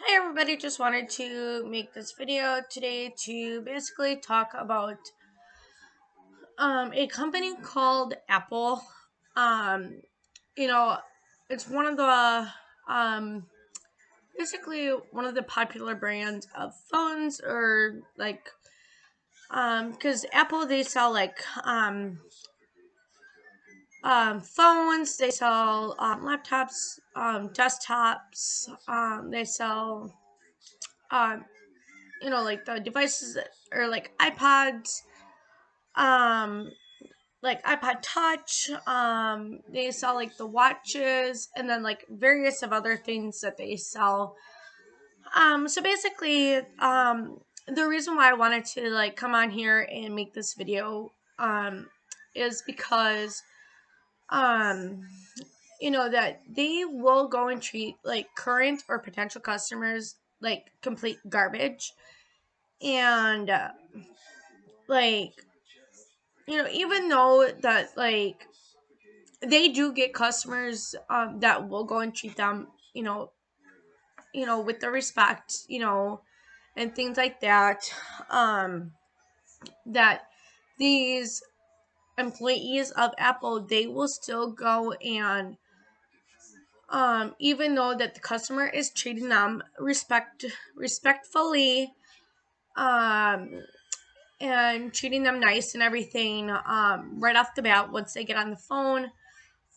Hi everybody, just wanted to make this video today to basically talk about a company called Apple. Um you know, it's one of the um basically one of the popular brands of phones or like cuz Apple they sell like phones, they sell laptops, desktops, they sell um like the devices or like iPods, um like iPod Touch, they sell like the watches and then like various of other things that they sell. So basically, the reason why I wanted to like come on here and make this video is because um that they will go and treat like current or potential customers like complete garbage. And like even though that like they do get customers that will go and treat them with the respect, and things like that, that these employees of Apple, they will still go and even though that the customer is treating them respectfully, um and treating them nice and everything, right off the bat once they get on the phone,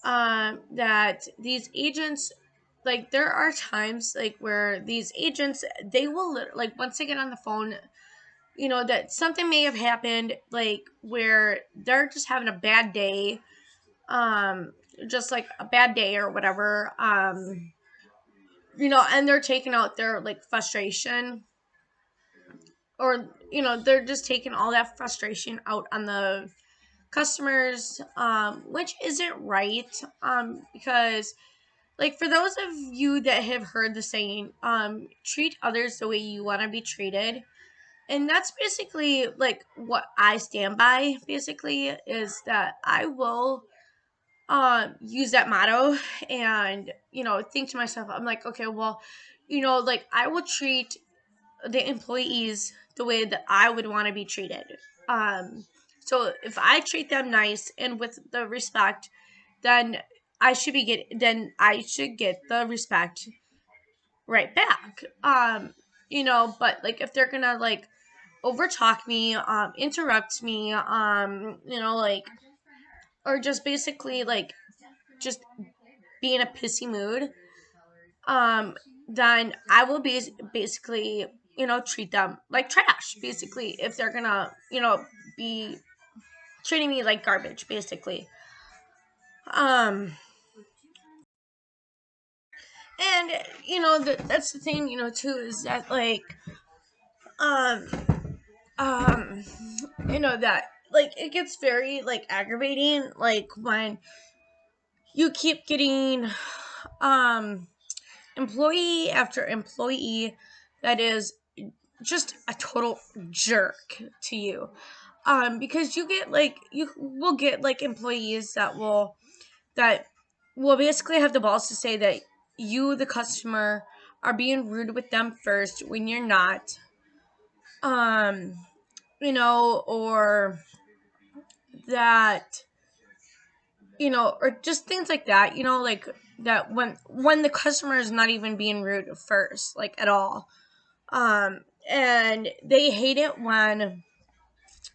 that these agents, like there are times like where these agents, they will like once they get on the phone, that something may have happened, like where they're just having a bad day, um just like a bad day or whatever, and they're taking out their like frustration, or they're just taking all that frustration out on the customers, which isn't right, because like for those of you that have heard the saying, treat others the way you want to be treated. And that's basically like what I stand by, basically, is that I will use that motto and think to myself, I'm like, okay, well, like I will treat the employees the way that I would want to be treated. Um so if I treat them nice and with the respect, then I should get the respect right back. But like if they're gonna like overtalk me, interrupt me, like, or just basically like just be in a pissy mood, um, then I will be basically, treat them like trash, basically, if they're gonna, be treating me like garbage, basically. Um, and that's the thing, too, is that like, um, um, that like it gets very like aggravating, like when you keep getting, um, employee after employee that is just a total jerk to you, because you will get like employees that will basically have the balls to say that you, the customer, are being rude with them first when you're not, um or that, or just things like that, like that when the customer is not even being rude first, like at all. And they hate it when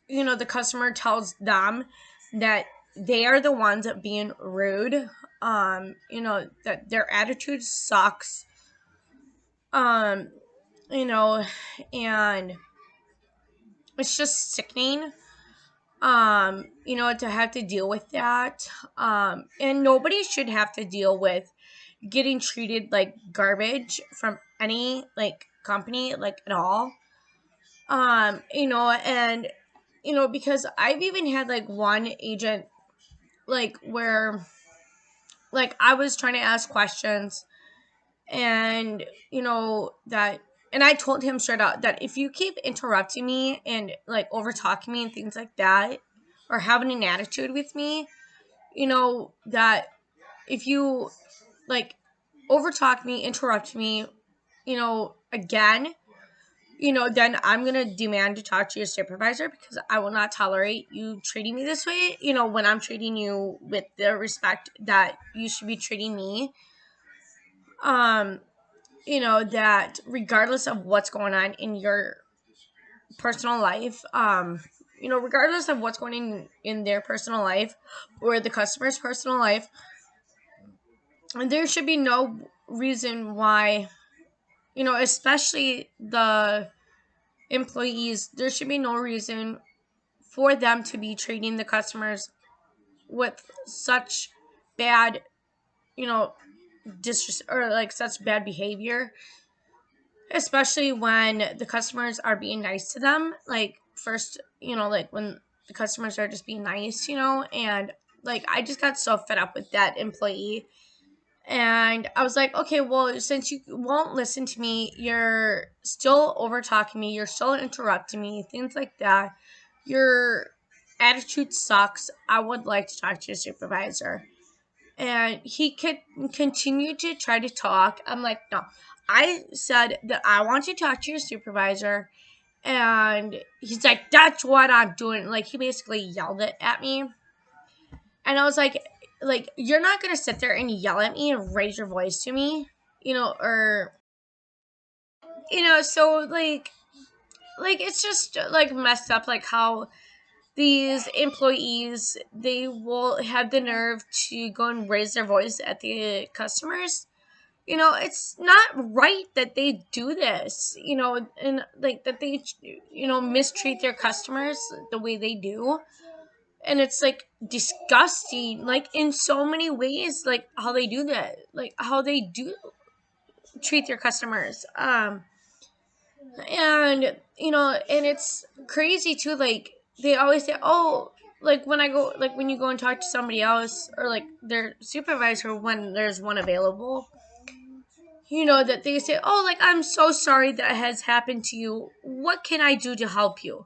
the customer tells them that they are the ones being rude, that their attitude sucks, um you know and it's just sickening, to have to deal with that, and nobody should have to deal with getting treated like garbage from any like company, like at all. And because I've even had like one agent, like where like I was trying to ask questions, and that, and I told him straight out that if you keep interrupting me and like over talking me and things like that, or having an attitude with me, that if you like over talk me, interrupt me, again, then I'm going to demand to talk to your supervisor, because I will not tolerate you treating me this way, when I'm treating you with the respect that you should be treating me. That regardless of what's going on in your personal life, regardless of what's going on in their personal life or the customer's personal life, there should be no reason why, especially the employees, there should be no reason for them to be treating the customers with such bad, or like such bad behavior, especially when the customers are being nice to them. Like, first, like when the customers are just being nice, and like I just got so fed up with that employee. And I was like, okay, well, since you won't listen to me, you're still over talking me, you're still interrupting me, things like that. Your attitude sucks. I would like to talk to your supervisor. And he could continue to try to talk. I'm like, no. I said that I want to talk to your supervisor. And he's like, that's what I'm doing. Like, he basically yelled it at me. And I was like, you're not going to sit there and yell at me and raise your voice to me, or, so, like, it's just, like, messed up, like, how these employees, they will have the nerve to go and raise their voice at the customers. It's not right that they do this, and, like, that they, mistreat their customers the way they do. And it's like disgusting, like in so many ways, like how they do that, like how they do treat their customers. And and it's crazy too, like they always say, oh, like when you go and talk to somebody else, or like their supervisor, when there's one available, that they say, oh, like, I'm so sorry that has happened to you, what can I do to help you?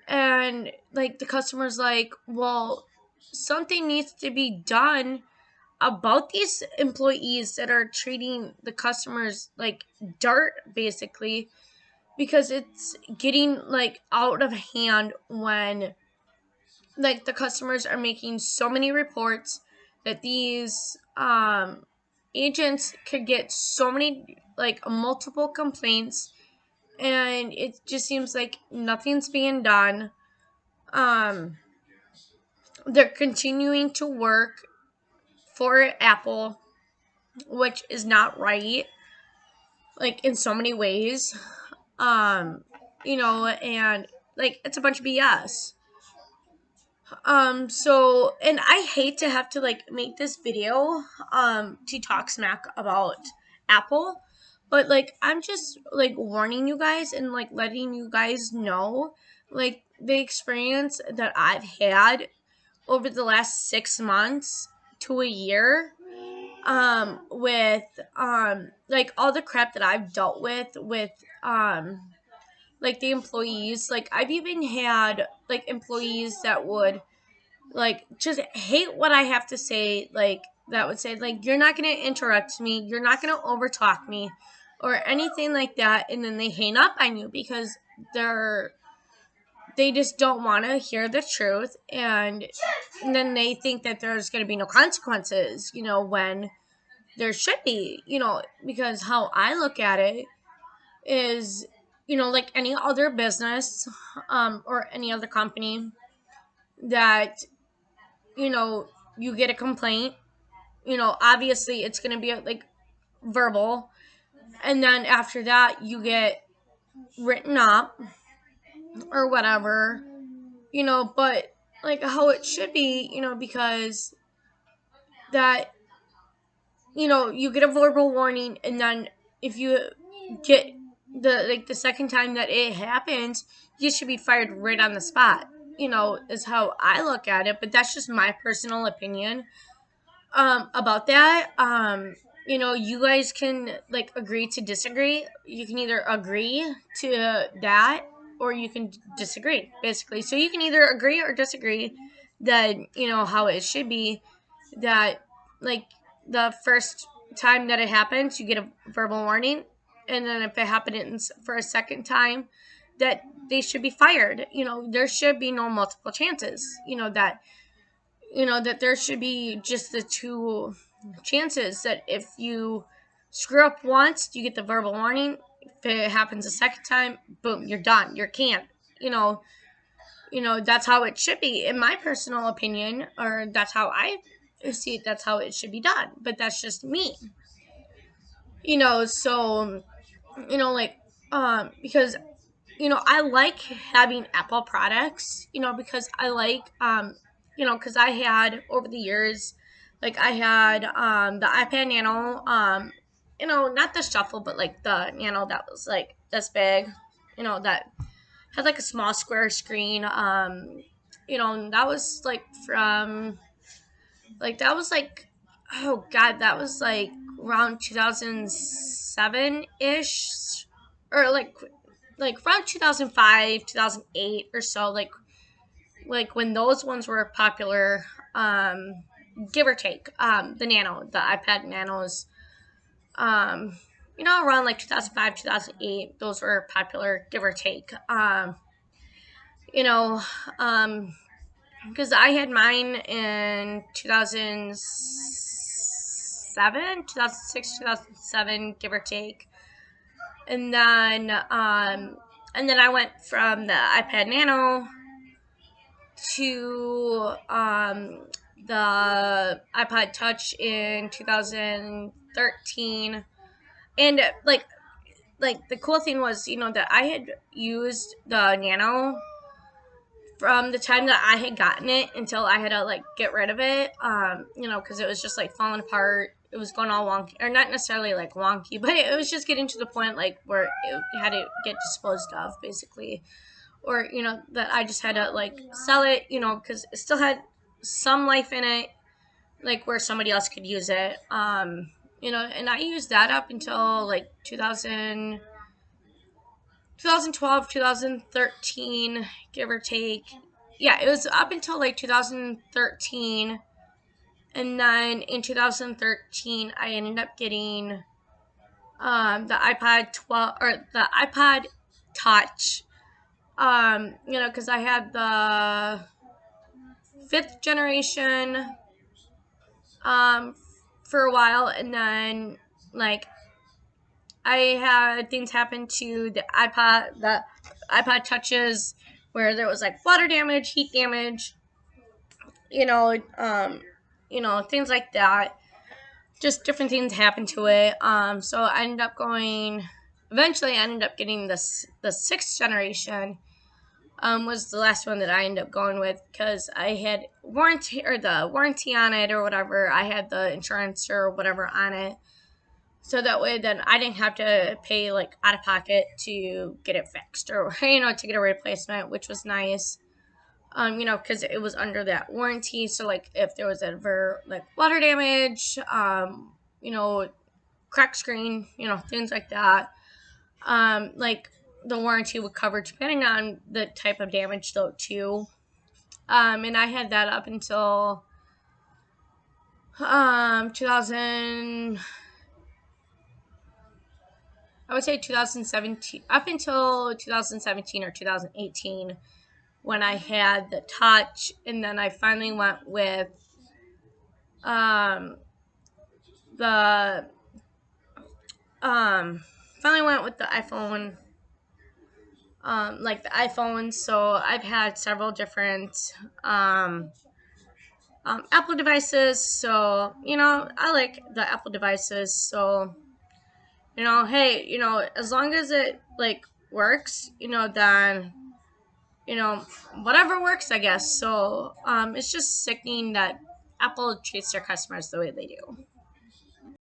And like the customer's like, well, something needs to be done about these employees that are treating the customers like dirt, basically, because it's getting like out of hand when like the customers are making so many reports that these agents could get so many, like, multiple complaints, and it just seems like nothing's being done. They're continuing to work for Apple, which is not right, like in so many ways. And like it's a bunch of BS. So, and I hate to have to like make this video to talk smack about Apple, but like I'm just like warning you guys and like letting you guys know, like, the experience that I've had over the last 6 months to a year, with like all the crap that I've dealt with like the employees. Like, I've even had like employees that would like just hate what I have to say, like that would say, like, you're not going to interrupt me, you're not going to overtalk me or anything like that, and then they hang up on you because they just don't want to hear the truth, and then they think that there's going to be no consequences, when there should be, because how I look at it is, like any other business, or any other company, that, you get a complaint, obviously it's going to be like verbal, and then after that you get written up or whatever, but like how it should be, because that, you get a verbal warning, and then if you get the second time that it happens, you should be fired right on the spot, is how I look at it. But that's just my personal opinion about that. You guys can like agree to disagree. You can either agree to that or you can disagree, basically. So you can either agree or disagree that, how it should be, that like the first time that it happens, you get a verbal warning, and then if it happens for a second time, that they should be fired. There should be no multiple chances. That there should be just the two chances, that if you screw up once, you get the verbal warning. If it happens a second time, boom, you're done. You're canned. That's how it should be, in my personal opinion, or that's how I see it. That's how it should be done. But that's just me. So, like, because, I like having Apple products, because I like, because I had over the years, like I had, the iPad Nano, not the Shuffle, but like the Nano that was like this big, that had like a small square screen, and that was like that was like, oh God, that was like around 2007 ish, or like around 2005, 2008 or so, like when those ones were popular, give or take, the iPad Nanos, around like 2005, 2008, those were popular, give or take. You know, because I had mine in 2007, 2006, 2007, give or take. And then I went from the iPad Nano to the iPod Touch in 2013. And like the cool thing was, that I had used the Nano from the time that I had gotten it until I had to like get rid of it, because it was just like falling apart. It was going all wonky, or not necessarily like wonky, but it was just getting to the point like where it had to get disposed of, basically, or that I just had to like sell it, because it still had some life in it, like where somebody else could use it, and I used that up until like 2012, 2013, give or take. Yeah, it was up until like 2013. And then in 2013, I ended up getting the iPod 12, or the iPod Touch, because I had the 5th generation for a while, and then like I had things happen to the iPod Touches, where there was like water damage, heat damage, things like that. Just different things happened to it. So I ended up eventually I ended up getting the 6th generation, was the last one that I ended up going with, because I had the warranty on it or whatever. I had the insurance or whatever on it. So that way then I didn't have to pay like out of pocket to get it fixed, or, to get a replacement, which was nice. Because it was under that warranty. So like if there was ever like water damage, cracked screen, things like that, like the warranty would cover, depending on the type of damage though too. And I had that up until 2000, I would say 2017, up until 2017 or 2018, when I had the Touch, and then I finally went with the iPhone, like the iPhone. So I've had several different Apple devices. So I like the Apple devices. So hey, as long as it like works, then whatever works, I guess. So it's just sickening that Apple treats their customers the way they do.